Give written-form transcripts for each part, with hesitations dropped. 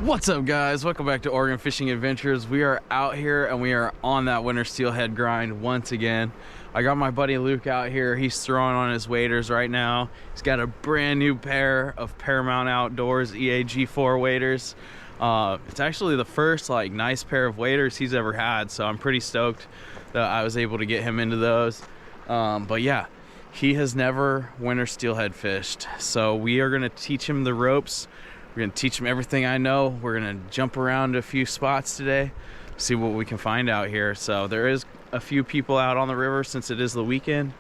What's up, guys? Welcome back to Oregon Fishing Adventures. We are out here and we are on that winter steelhead grind once again. I got my buddy Luke out here. He's throwing on his waders right now. He's got a brand new pair of Paramount Outdoors EAG4 waders. It's actually the first nice pair of waders he's ever had, so I'm pretty stoked that I was able to get him into those. But yeah, he has never winter steelhead fished, so we are gonna teach him the ropes. We're gonna teach him everything I know. We're gonna jump around a few spots today, see what we can find out here. So there is a few people out on the river since it is the weekend,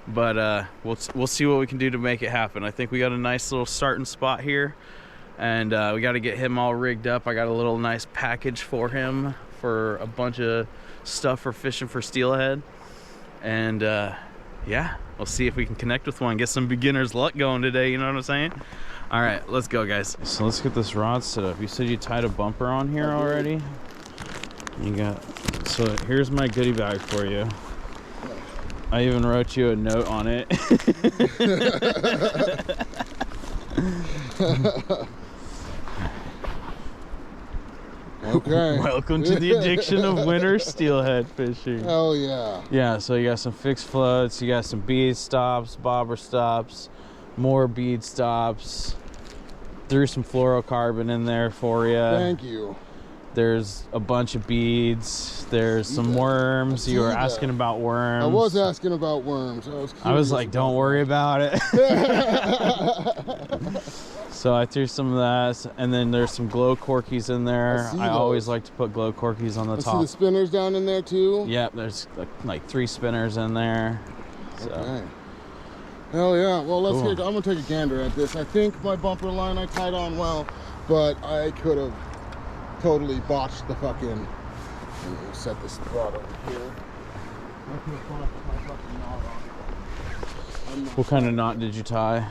but we'll see what we can do to make it happen. I think we got a nice little starting spot here, and we got to get him all rigged up. I got a little nice package for him for a bunch of stuff for fishing for steelhead, and yeah, we'll see if we can connect with one, get some beginner's luck going today, you know what I'm saying? All right, let's go, guys. So let's get this rod set up. You said you tied a bumper on here already? You got, so here's my goodie bag for you. I even wrote you a note on it. Okay. Welcome to the addiction of winter steelhead fishing. Hell yeah. Yeah, so you got some fixed floats, you got some bead stops, bobber stops, more bead stops. Threw some fluorocarbon in there for you. Thank you. There's a bunch of beads. There's some worms. You were asking about worms. I was asking about worms. I was like, don't worry about it. So I threw some of that, and then there's some glow corkies in there. I always like to put glow corkies on the top. See the spinners down in there too? Yep, there's like 3 spinners in there. So. Okay. Hell yeah. Well, let's Cool. I'm gonna take a gander at this. I think my bumper line I tied on well, but I could have totally botched the fucking. Let me set this rod over here. I could have botched my fucking knot on. What kind of knot did you tie?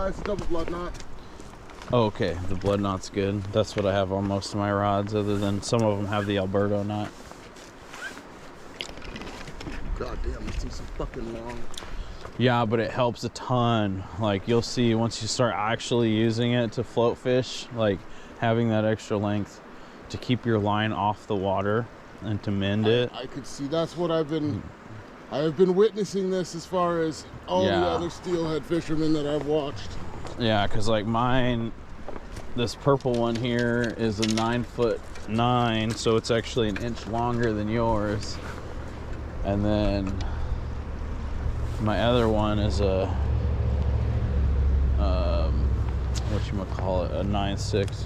It's a double blood knot. Oh, okay. The blood knot's good. That's what I have on most of my rods, other than some of them have the Alberto knot. God damn, this thing's so fucking long. Yeah, but it helps a ton. Like, you'll see once you start actually using it to float fish, like having that extra length to keep your line off the water and to mend it. I could see that's what I have been witnessing this as far as all the other steelhead fishermen that I've watched. Yeah, because like mine, this purple one here is a 9'9", so it's actually an inch longer than yours. And then my other one is a whatchamacallit, a 9'6".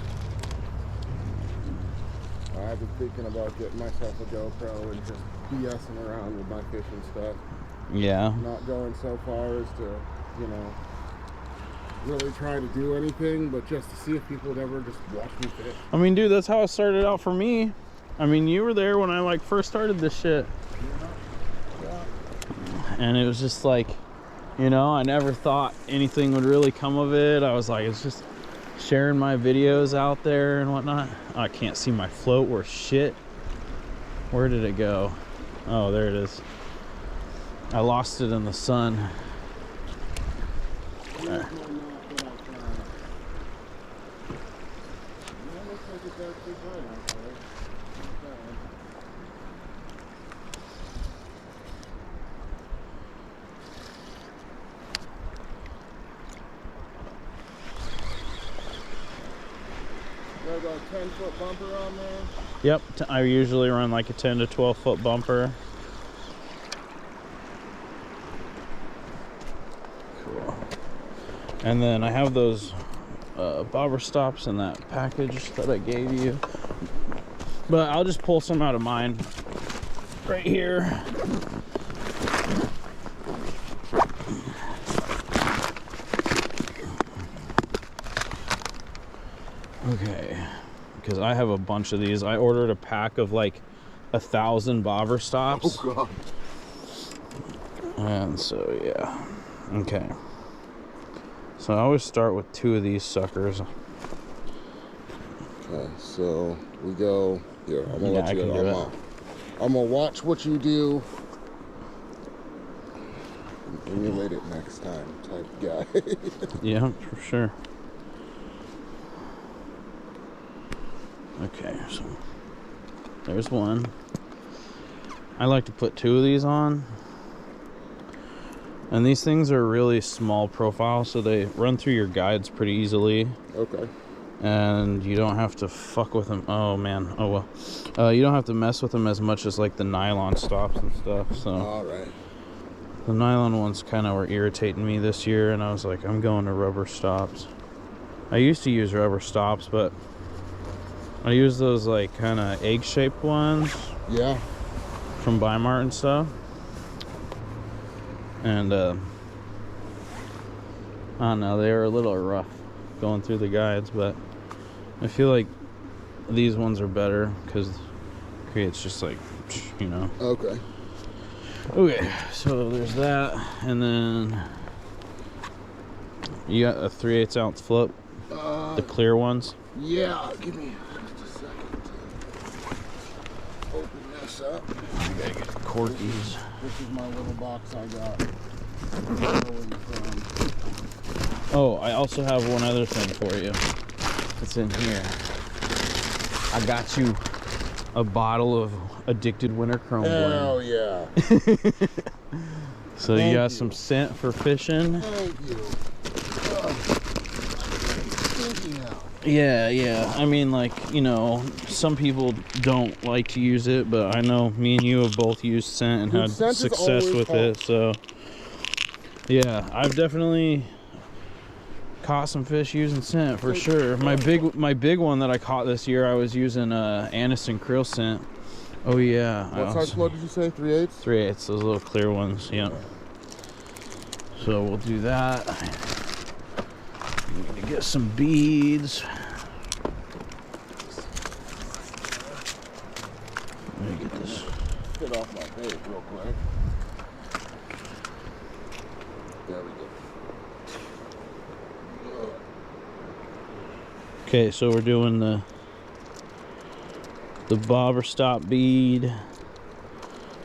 I've been thinking about getting myself a GoPro and just BSing around with my fishing stuff. Yeah. Not going so far as to, you know, really try to do anything, but just to see if people would ever just watch me fish. I mean, dude, that's how it started out for me. I mean, you were there when I first started this shit. Yeah. And it was just like, you know, I never thought anything would really come of it. I was like, it's just sharing my videos out there and whatnot. Oh, I can't see my float worth shit. Where did it go? Oh, there it is. I lost it in the sun. There. Got about a 10-foot bumper on there. Yep, I usually run like a 10 to 12 foot bumper. Cool. And then I have those bobber stops in that package that I gave you. But I'll just pull some out of mine right here. Okay, because I have a bunch of these. I ordered a pack of like 1,000 bobber stops. Oh god. And so yeah, okay. So I always start with 2 of these suckers. Okay, so we go here. I'm gonna let you can do it. I'm gonna watch what you do. Emulate it next time type guy. Yeah, for sure. Okay, so there's one. I like to put 2 of these on. And these things are really small profile, so they run through your guides pretty easily. Okay. And you don't have to fuck with them. Oh man, oh well. You don't have to mess with them as much as like the nylon stops and stuff. So Alright. the nylon ones kind of were irritating me this year, and I was like, I'm going to rubber stops. I used to use rubber stops, but I use those like kind of egg-shaped ones. Yeah. From Weimar and stuff. And I don't know, they were a little rough going through the guides, but I feel like these ones are better because it creates just like, you know. Okay. Okay, so there's that, and then you got a 3/8 ounce flip, the clear ones. Yeah, give me just a second to open this up. I gotta get corkies. This is my little box I got. Oh, I also have one other thing for you. It's in here. I got you a bottle of Addicted Winter Chrome Blend. Hell yeah. So you got some scent for fishing. Thank you. Yeah. I mean, like, you know, some people don't like to use it, but I know me and you have both used scent and had success with it. So, yeah, I've definitely caught some fish using scent for sure. My big one that I caught this year, I was using Anniston krill scent. Oh yeah. What size float did you say? 3/8? 3/8, those little clear ones. Yeah. So we'll do that. Need to get some beads. Let me get this. Get off my bait real quick. There we go. Okay, so we're doing the bobber stop bead.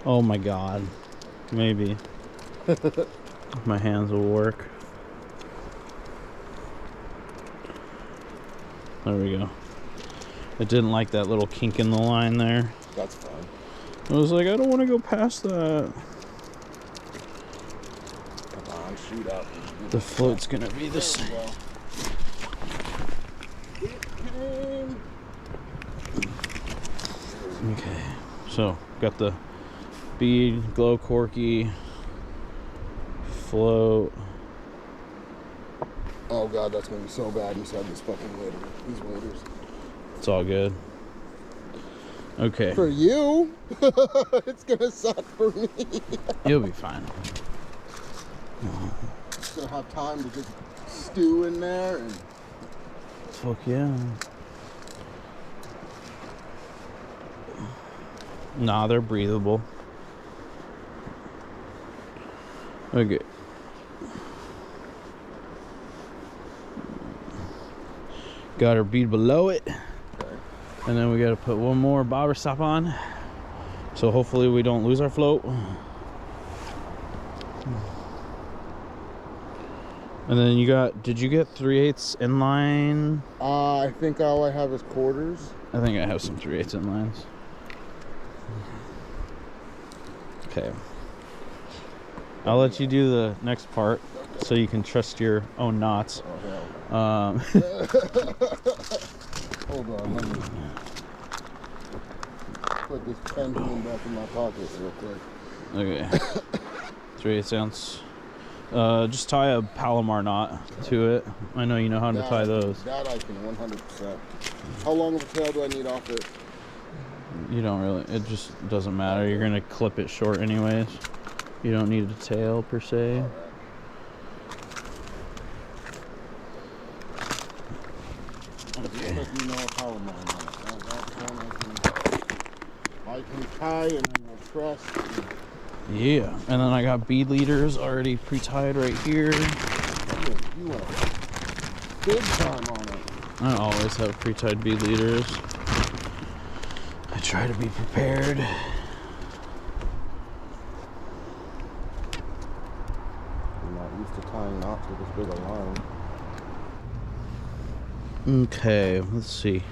Oh my god. Maybe. My hands will work. There we go. It didn't like that little kink in the line there. That's fine. I was like, I don't want to go past that. Come on, shoot up. The float's gonna be the same. Okay, so got the bead, glow corky, float. Oh god, that's gonna be so bad inside this fucking waiter. These waiters. It's all good. Okay. For you, it's gonna suck for me. You'll be fine. Just gonna have time to just stew in there and. Fuck yeah. Nah, they're breathable. Okay. Got our bead below it. Okay. And then we got to put one more bobber stop on. So hopefully we don't lose our float. And then you got, did you get 3/8 inline? I think all I have is quarters. I think I have some 3/8 inlines. Okay. I'll let you do the next part so you can trust your own knots. Oh, hell. Hold on, let me put this pendulum back in my pocket real quick. Okay. 3/8 ounce. Just tie a Palomar knot to it. I know you know how to tie those. That I can 100%. How long of a tail do I need off it? You don't really, it just doesn't matter. You're gonna clip it short anyways. You don't need a tail per se. Right. Okay. Just you know a Palomar knot. That's one I can tie and I will trust. Yeah, and then I got bead leaders already pre-tied right here. You are big time on it. I always have pre-tied bead leaders. I try to be prepared. I'm not used to tying knots with this big a line. Okay, let's see.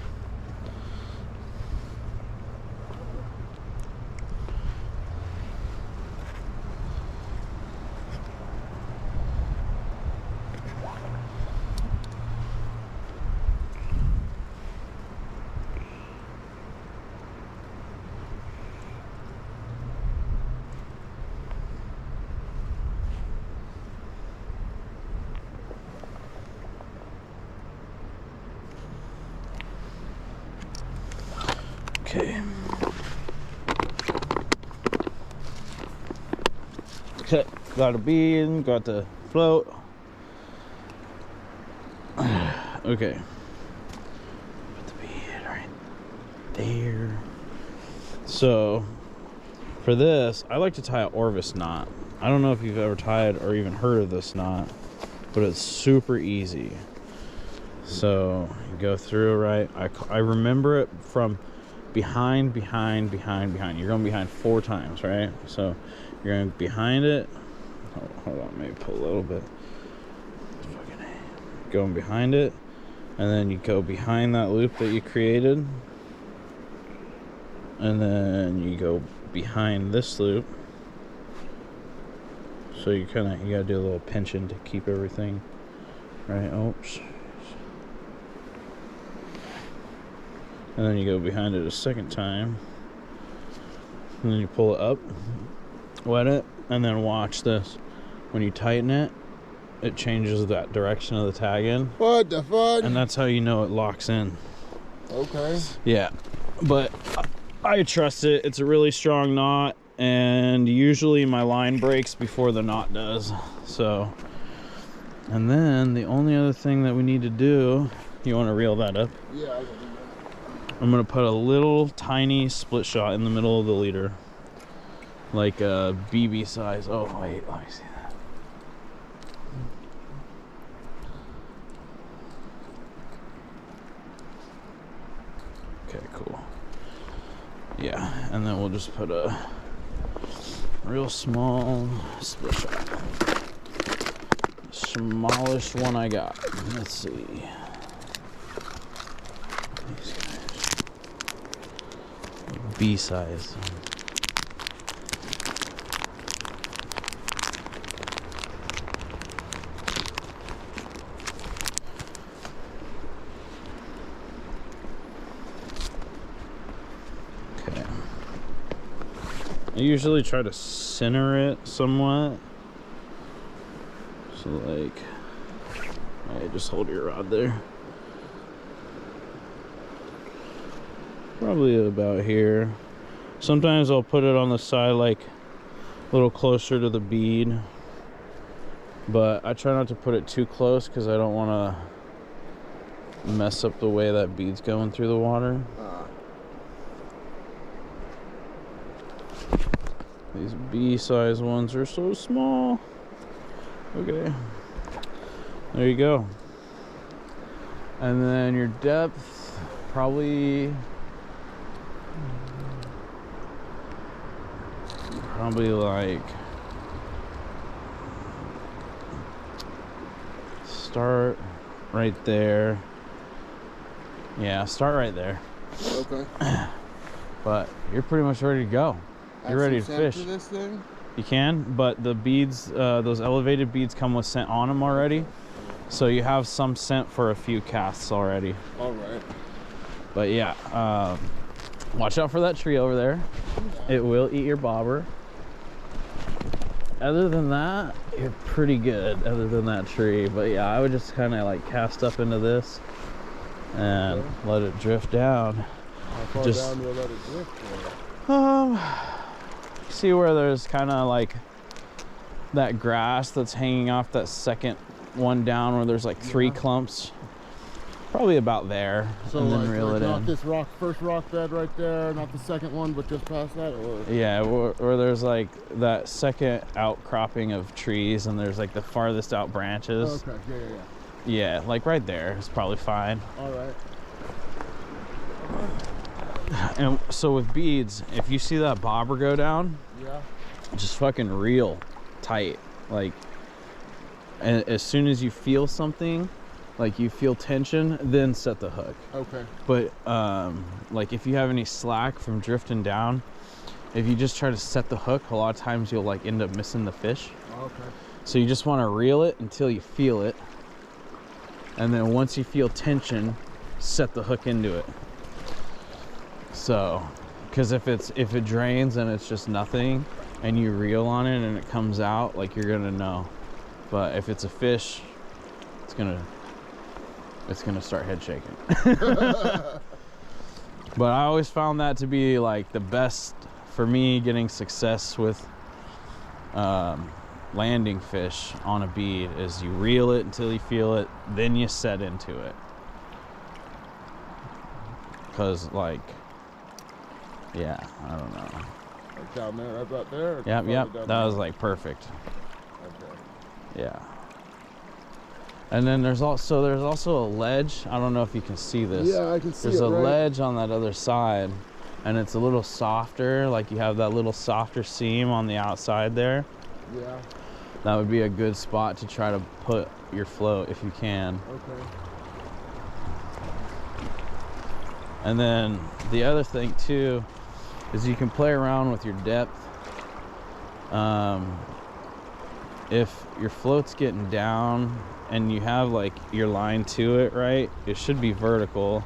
Okay. Okay, got a bead, got the float. Okay. Put the bead right there. So, for this, I like to tie an Orvis knot. I don't know if you've ever tied or even heard of this knot, but it's super easy. So, you go through, right? I remember it from behind. You're going behind 4 times, right? So, you're going behind it. Hold on, maybe pull a little bit. Going behind it, and then you go behind that loop that you created, and then you go behind this loop. So you gotta do a little pinching to keep everything right. Oops. And then you go behind it a second time, and then you pull it up, wet it, and then watch this. When you tighten it, it changes that direction of the tag in. What the fuck? And that's how you know it locks in. Okay. Yeah, but I trust it. It's a really strong knot, and usually my line breaks before the knot does. So, and then the only other thing that we need to do, you want to reel that up? Yeah, I can do that. I'm gonna put a little tiny split shot in the middle of the leader, like a BB size. Oh wait, let me see that. Okay, cool. Yeah, and then we'll just put a real small split shot. Smallest one I got. Let's see. These guys. B size. Okay. I usually try to center it somewhat. So like, alright, just hold your rod there. Probably about here. Sometimes I'll put it on the side like a little closer to the bead, but I try not to put it too close because I don't want to mess up the way that bead's going through the water. These B-size ones are so small. Okay, there you go. And then your depth, probably like start right there. Yeah, start right there. Okay. But you're pretty much ready to go. You're ready to fish. To this thing? You can, but the beads, those elevated beads come with scent on them already. So you have some scent for a few casts already. All right. But yeah, watch out for that tree over there. It will eat your bobber. Other than that, you're pretty good, other than that tree. But yeah, I would just kind of like cast up into this and let it drift down. How far Just, down will let it drift? See where there's kind of like that grass that's hanging off that second one down where there's like 3 clumps. Probably about there. So and then like, reel it not in. this first rock bed right there, not the second one, but just past that, or? Yeah, where there's like that second outcropping of trees and there's like the farthest out branches. Okay, yeah. Yeah, like right there is probably fine. All right. And so with beads, if you see that bobber go down, Yeah. just fucking reel tight. Like, and as soon as you feel something, like you feel tension, then set the hook. Okay. But like if you have any slack from drifting down, if you just try to set the hook, a lot of times you'll like end up missing the fish. Okay. So you just want to reel it until you feel it, and then once you feel tension, set the hook into it. So, because if it drains and it's just nothing, and you reel on it and it comes out, like you're gonna know. But if it's a fish, it's gonna start head shaking. But I always found that to be like the best for me getting success with landing fish on a bead is you reel it until you feel it, then you set into it. Cause like, yeah, I don't know. Like down there, right about there? Yep, that was like perfect. Okay. Yeah. And then there's also a ledge. I don't know if you can see this. Yeah, I can see it. There's a right? ledge on that other side, and it's a little softer. Like you have that little softer seam on the outside there. Yeah. That would be a good spot to try to put your float if you can. Okay. And then the other thing too is you can play around with your depth. If your float's getting down and you have like your line to it, right, it should be vertical.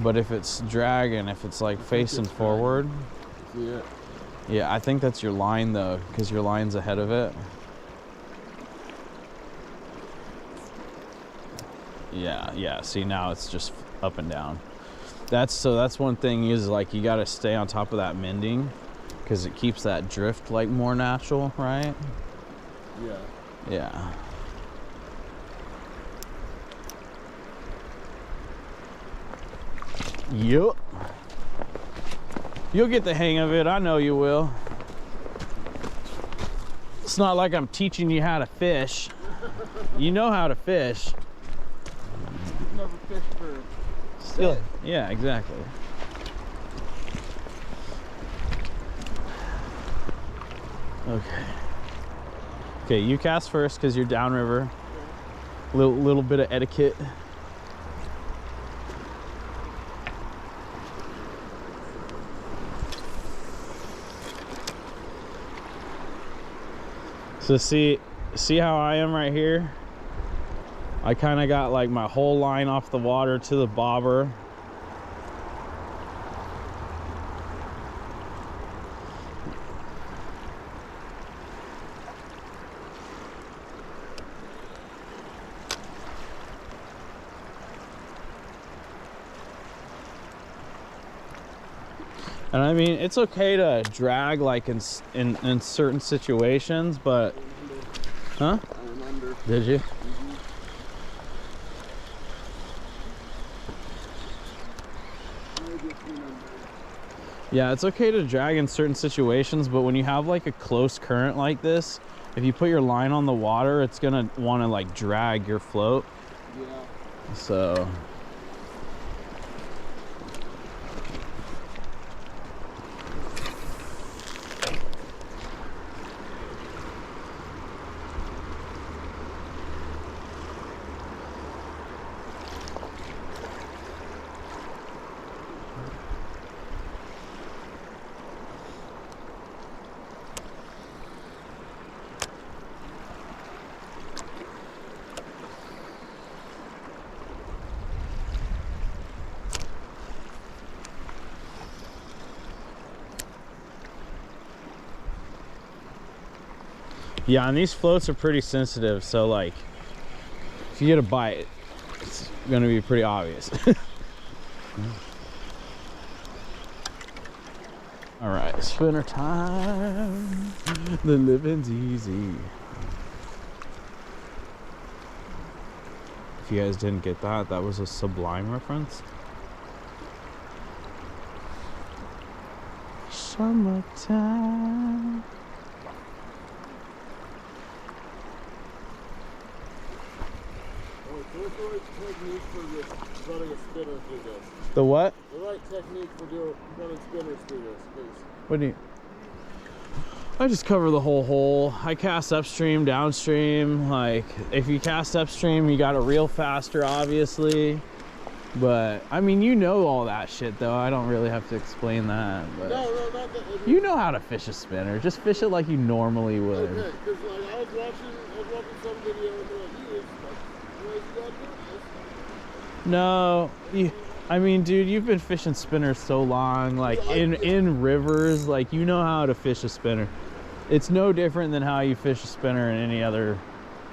But if it's dragging, if it's like facing forward, See it? yeah, I think that's your line though, because your line's ahead of it. Yeah, see now it's just up and down. That's one thing is like you got to stay on top of that mending because it keeps that drift like more natural, right? Yeah. Yeah. Yup. You'll get the hang of it. I know you will. It's not like I'm teaching you how to fish. You know how to fish. Never fished for Still, yeah, exactly. Okay, you cast first because you're downriver. Little bit of etiquette. So see how I am right here? I kind of got like my whole line off the water to the bobber. And I mean, it's okay to drag like in certain situations, but huh? I'm under. Did you? Yeah, it's okay to drag in certain situations, but when you have like a close current like this, if you put your line on the water, it's gonna want to like drag your float. Yeah. So yeah, and these floats are pretty sensitive, so like if you get a bite, it's gonna be pretty obvious. All right, spinner time. The living's easy. If you guys didn't get that, that was a Sublime reference. Summertime. What's the right technique for just running a spinner through this? The what? The right technique for running spinners through this, please. What do you? I just cover the whole hole. I cast upstream, downstream. Like if you cast upstream, you got to reel faster, obviously. But I mean, you know all that shit, though. I don't really have to explain that. But No, not that. you know how to fish a spinner. Just fish it like you normally would. Okay, because like I was watching some video and they're like, you got to do this. No, I mean, dude, you've been fishing spinners so long, like in rivers, like you know how to fish a spinner. It's no different than how you fish a spinner in any other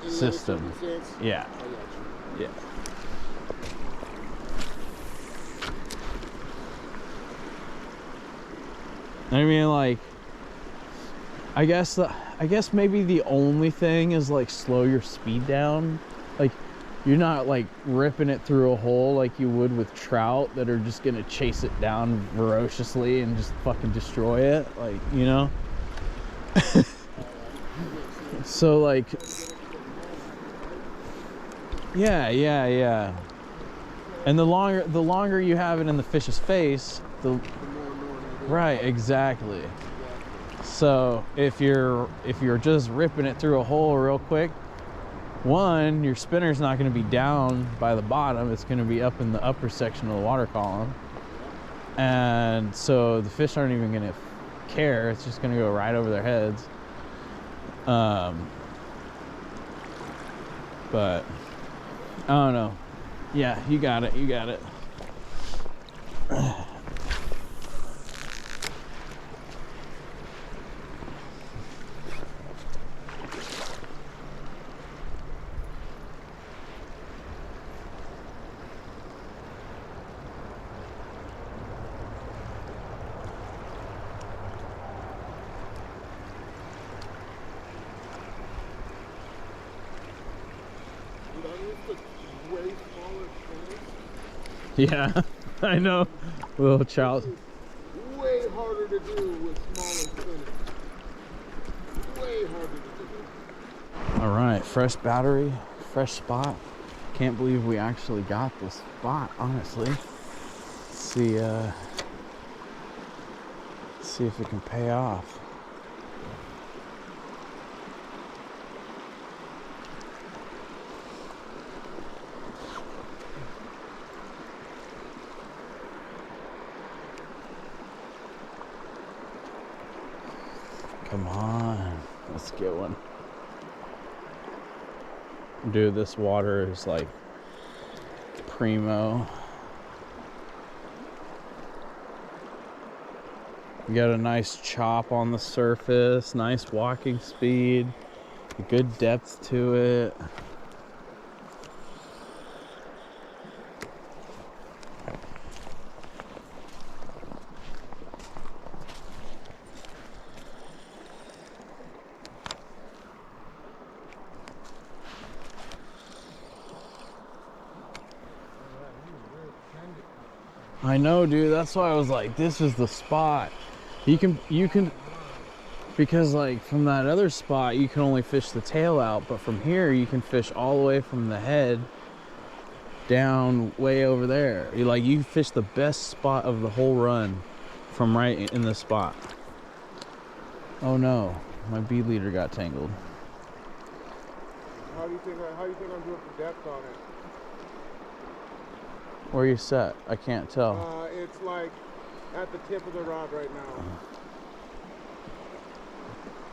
system. Yeah. I got you. Yeah. I mean, like, I guess maybe the only thing is like slow your speed down. Like, you're not like ripping it through a hole like you would with trout that are just gonna chase it down ferociously and just fucking destroy it, like, you know. So like, yeah. And the longer you have it in the fish's face, right, exactly. So if you're just ripping it through a hole real quick, one, your spinner's not going to be down by the bottom, it's going to be up in the upper section of the water column, and so the fish aren't even going to care. It's just going to go right over their heads. But I don't know. Yeah, you got it. Yeah, I know. Little child. Way harder to do with smaller spinners. Way harder to do. All right, fresh battery, fresh spot. Can't believe we actually got this spot, honestly. Let's see if it can pay off. Come on, let's get one. Dude, this water is like primo. You got a nice chop on the surface, nice walking speed, good depth to it. I know, dude. That's why I was like, this is the spot. You can, because like from that other spot, you can only fish the tail out, but from here, you can fish all the way from the head down way over there. You fish the best spot of the whole run from right in the spot. Oh no, my bead leader got tangled. How do you think I'm doing for depth on it? Where you set? I can't tell. It's like at the tip of the rod right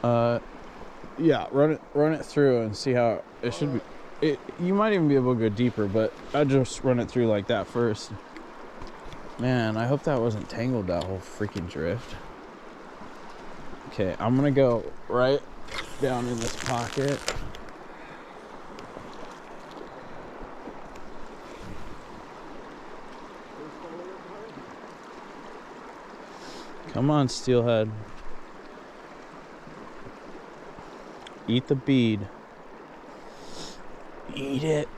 now. Yeah, run it through and see how it should be. You might even be able to go deeper, but I'd just run it through like that first. Man, I hope that wasn't tangled, that whole freaking drift. Okay, I'm gonna go right down in this pocket. Come on, Steelhead. Eat the bead. Eat it.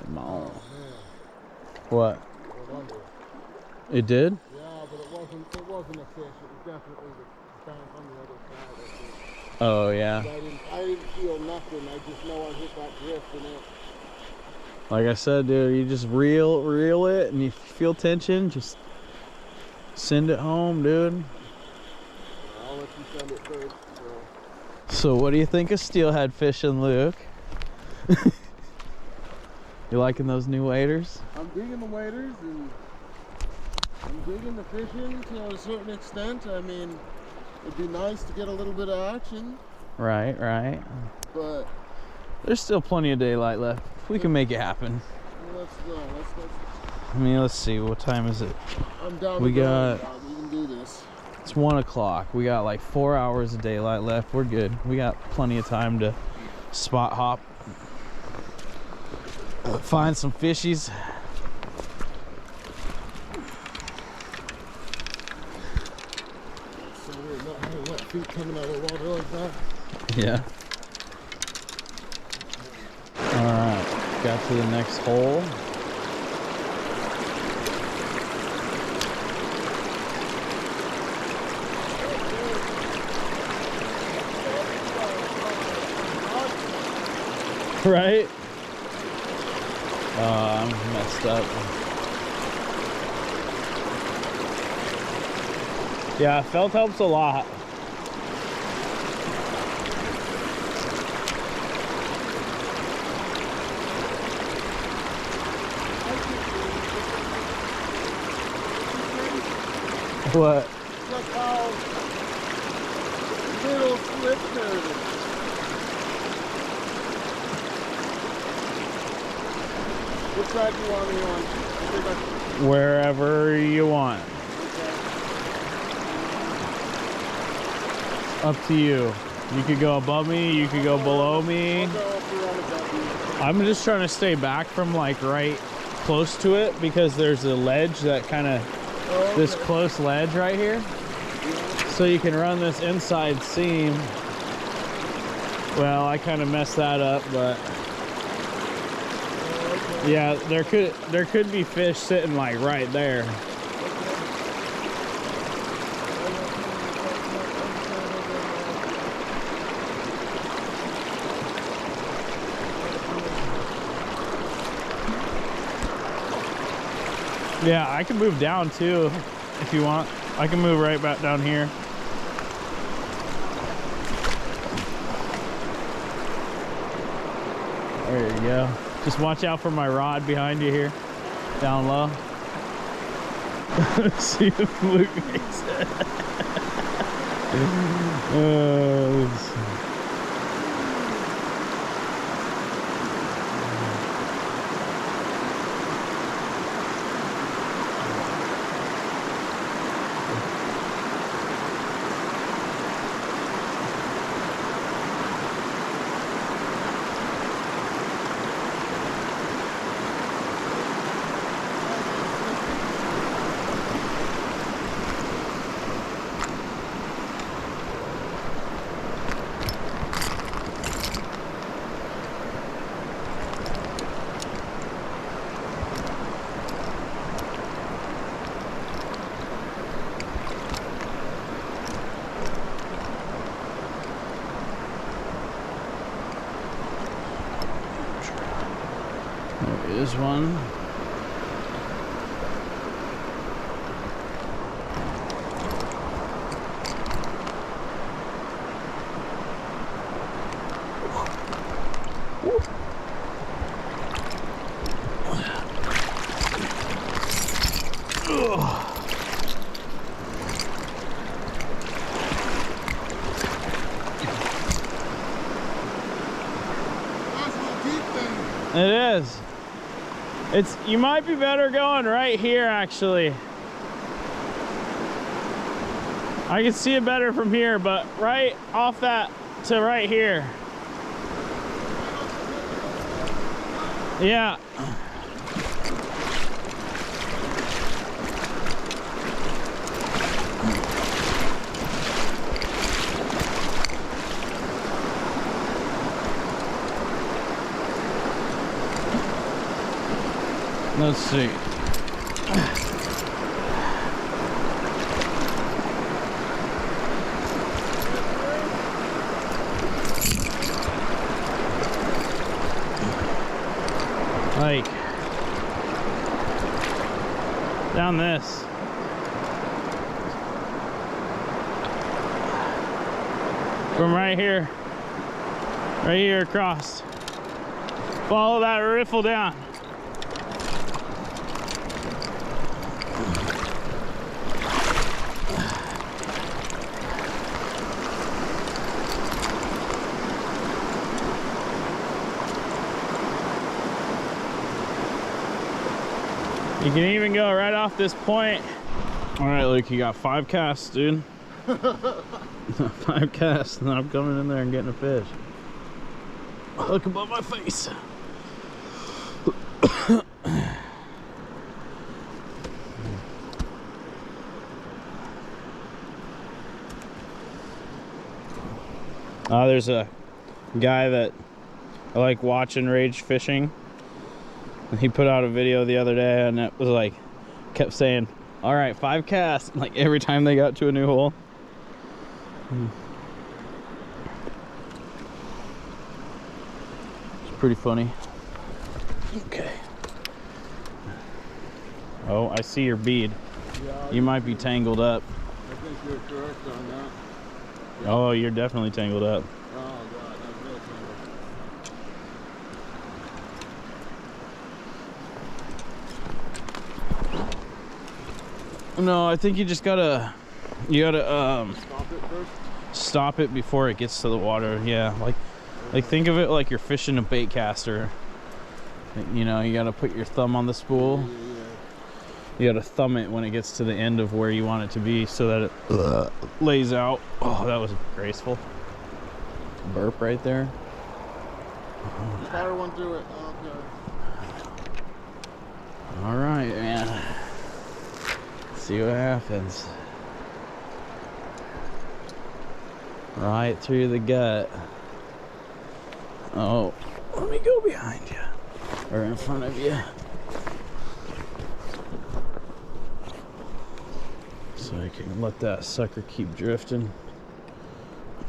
Come on. What? It did? Yeah, but it wasn't a fish. It was definitely the bank on the other side, I think. Oh, yeah. I didn't feel nothing. I just know I hit that drift and it. Like I said, dude, you just reel it, and if you feel tension, just send it home, dude. I'll let you send it first. So what do you think of steelhead fishing, Luke? You liking those new waders? I'm digging the waders and I'm digging the fishing to a certain extent. I mean, it'd be nice to get a little bit of action. Right. But There's still plenty of daylight left. We can make it happen. Let's go. I mean, let's see. What time is it? I'm down. We got. We can do this. It's 1 o'clock. We got like 4 hours of daylight left. We're good. We got plenty of time to spot hop, find some fishies. So we're not having wet feet coming out of the water like that. Yeah. All right. Got to the next hole. Right? I'm messed up. Yeah, felt helps a lot. What? Look how little slip there it is. Which side do you want me on? Wherever you want. Up to you. You could go above me, you could go below me. I'll go up around above you. I'm just trying to stay back from like right close to it because there's a ledge that kind of, this close ledge right here. So you can run this inside seam. Well, I kind of messed that up, but yeah, there could be fish sitting like right there. Yeah, I can move down too if you want. I can move right back down here. There you go. Just watch out for my rod behind you here, down low. See if Luke makes it. There is one. It is. You might be better going right here, actually. I can see it better from here, but right off that to right here. Yeah. Let's see. Like down this. From right here across. Follow that riffle down. You can even go right off this point. All right, Luke, you got 5 casts, dude. 5 casts, and then I'm coming in there and getting a fish. Look above my face. There's a guy that I like watching Rage Fishing. And he put out a video the other day, and it was like, kept saying, all right, 5 casts, like every time they got to a new hole. It's pretty funny. Okay. Oh, I see your bead. Yeah, You might be tangled up. I think you're correct on that. Yeah. Oh, you're definitely tangled up. Oh god, that's real tangled. No, I think you just gotta, Stop it first? stop it before it gets to the water. Yeah, like think of it like you're fishing a bait caster. You know, you gotta put your thumb on the spool. Yeah. You gotta thumb it when it gets to the end of where you want it to be so that it lays out. Oh, that was graceful. Burp right there. Fire one through it. Okay. All right, man. See what happens. Right through the gut. Oh, let me go behind you or in front of you. So I can let that sucker keep drifting.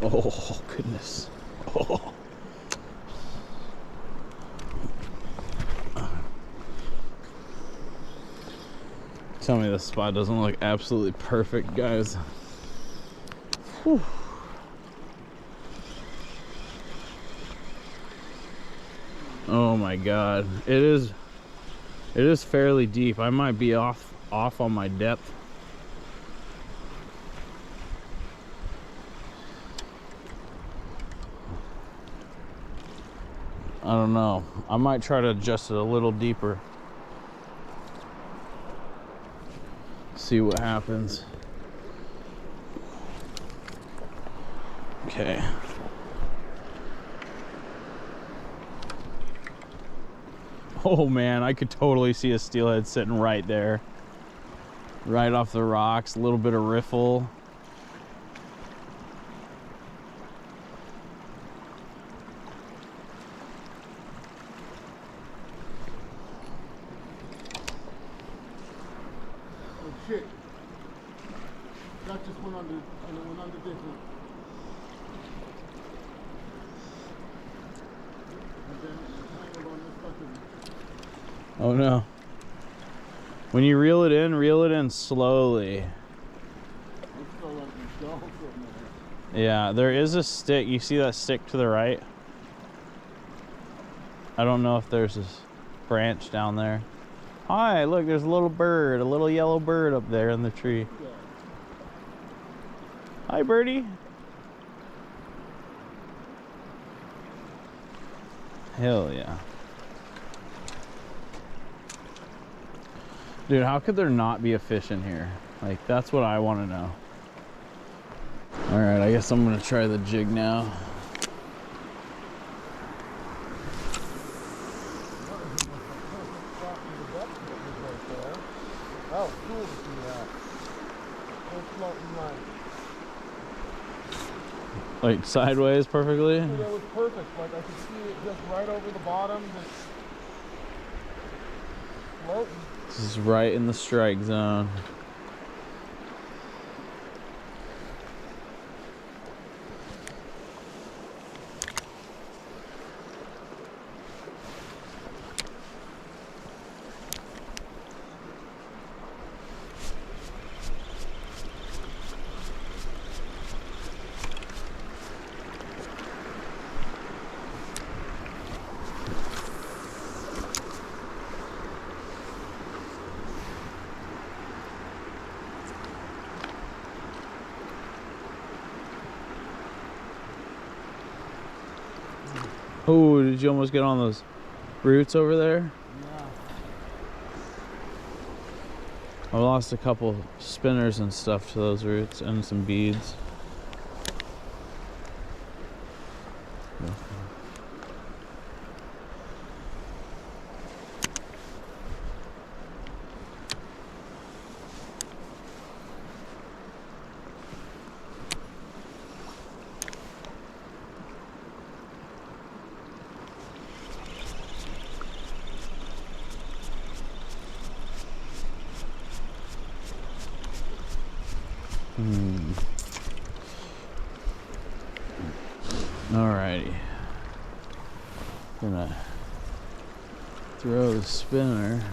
Oh, goodness. Oh. Tell me this spot doesn't look absolutely perfect, guys. Whew. Oh my God. It is fairly deep. I might be off on my depth. I don't know. I might try to adjust it a little deeper. See what happens. Okay. Oh man, I could totally see a steelhead sitting right there. Right off the rocks, a little bit of riffle. Shit. That just went under, and it went under different. And then it tangled on this fucking. Oh no. When you reel it in slowly. I'm still letting it go from there. Yeah, there is a stick. You see that stick to the right? I don't know if there's this branch down there. Hi, look, there's a little bird, a little yellow bird up there in the tree. Yeah. Hi, birdie. Hell yeah. Dude, how could there not be a fish in here? Like, that's what I want to know. All right, I guess I'm gonna try the jig now. That was cool to see that. It's floating nice. Like sideways perfectly? Yeah, it was perfect. Like I could see it just right over the bottom, just floating. This is right in the strike zone. Oh, did you almost get on those roots over there? Yeah. I lost a couple spinners and stuff to those roots and some beads. Alrighty. Gonna throw the spinner.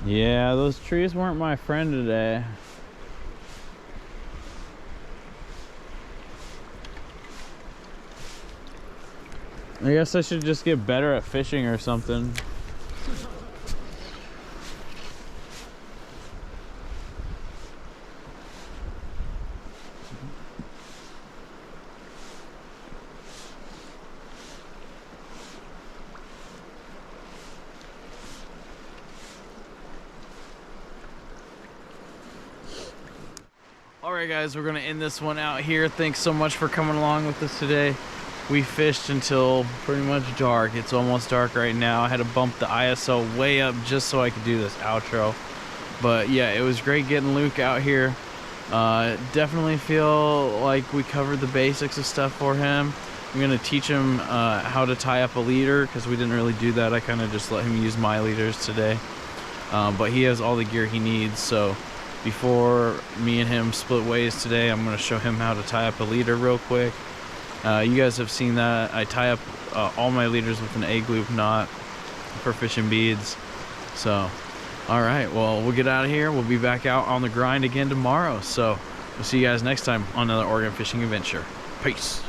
Yeah, those trees weren't my friend today. I guess I should just get better at fishing or something. Alright guys, we're gonna end this one out here. Thanks so much for coming along with us today. We fished until pretty much dark. It's almost dark right now. I had to bump the ISO way up just so I could do this outro. But yeah, it was great getting Luke out here. Definitely feel like we covered the basics of stuff for him. I'm gonna teach him how to tie up a leader because we didn't really do that. I kind of just let him use my leaders today. But he has all the gear he needs, so before me and him split ways today, I'm gonna show him how to tie up a leader real quick. You guys have seen that. I tie up all my leaders with an egg loop knot for fishing beads. So, alright, well, we'll get out of here. We'll be back out on the grind again tomorrow. So, we'll see you guys next time on another Oregon fishing adventure. Peace.